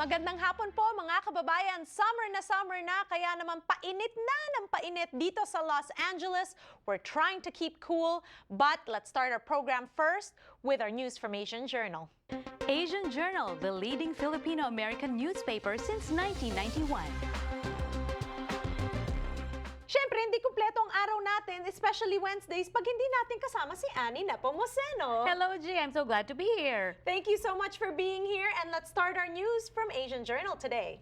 Magandang hapon po mga kababayan. Summer na kaya naman painit na ng painit dito sa Los Angeles. We're trying to keep cool, but let's start our program first with our news from Asian Journal. Asian Journal, the leading Filipino-American newspaper since 1991. Siyempre, hindi kumpleto ang araw natin, especially Wednesdays, pag hindi natin kasama si Nepomuceno. Hello, G. I'm so glad to be here. Thank you so much for being here, and let's start our news from Asian Journal today.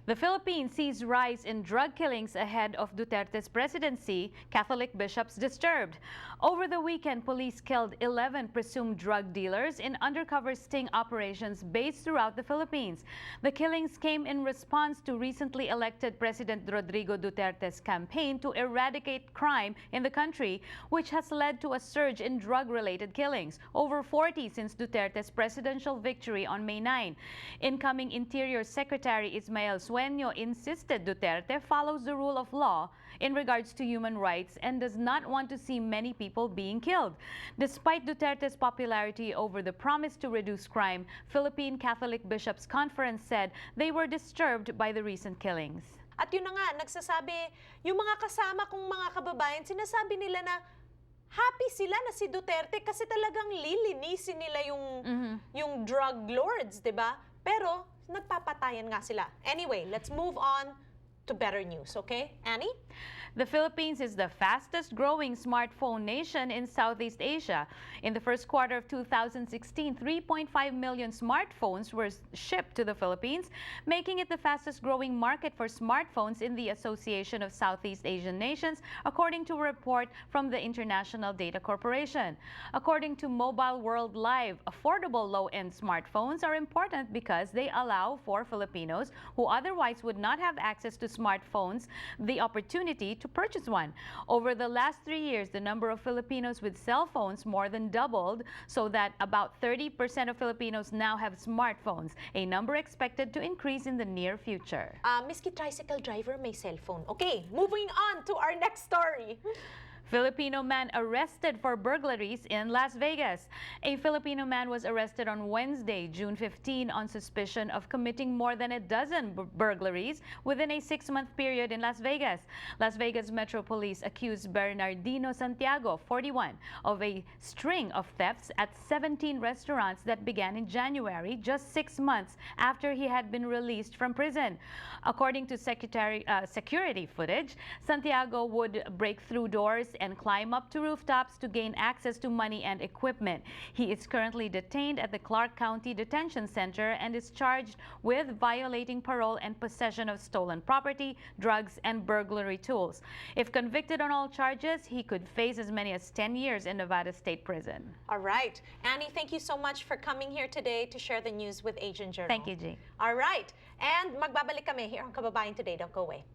The Philippines sees rise in drug killings ahead of Duterte's presidency, Catholic bishops disturbed. Over the weekend, police killed 11 presumed drug dealers in undercover sting operations based throughout the Philippines. The killings came in response to recently elected President Rodrigo Duterte's campaign to eradicate crime in the country, which has led to a surge in drug-related killings, over 40 since Duterte's presidential victory on May 9. Incoming Interior Secretary Ismael Sueño insisted Duterte follows the rule of law in regards to human rights and does not want to see many people being killed. Despite Duterte's popularity over the promise to reduce crime, Philippine Catholic Bishops' Conference said they were disturbed by the recent killings. At yun na nga, nagsasabi, yung mga kasama kong mga kababayan, sinasabi nila na happy sila na si Duterte kasi talagang lilinisin nila yung drug lords, 'di ba? Pero nagpapatayan nga sila. Anyway, let's move on to better news, okay? Annie? The Philippines is the fastest growing smartphone nation in Southeast Asia. In the first quarter of 2016, 3.5 million smartphones were shipped to the Philippines, making it the fastest growing market for smartphones in the Association of Southeast Asian Nations, according to a report from the International Data Corporation. According to Mobile World Live, affordable low-end smartphones are important because they allow for Filipinos who otherwise would not have access to smartphones the opportunity to purchase one. Over the last 3 years, the number of Filipinos with cell phones more than doubled, so that about 30% of Filipinos now have smartphones, a number expected to increase in the near future. Miski tricycle driver may cellphone. Okay, moving on to our next story. Filipino man arrested for burglaries in Las Vegas. A Filipino man was arrested on Wednesday, June 15, on suspicion of committing more than a dozen burglaries within a 6-month period in Las Vegas. Las Vegas Metro Police accused Bernardino Santiago, 41, of a string of thefts at 17 restaurants that began in January, just 6 months after he had been released from prison. According to security footage, Santiago would break through doors and climb up to rooftops to gain access to money and equipment. He is currently detained at the Clark County Detention Center and is charged with violating parole and possession of stolen property, drugs, and burglary tools. If convicted on all charges, he could face as many as 10 years in Nevada State Prison. All right. Annie, thank you so much for coming here today to share the news with Asian Journal. Thank you, G. All right. And magbabalik kami here on Kababayan Today. Don't go away.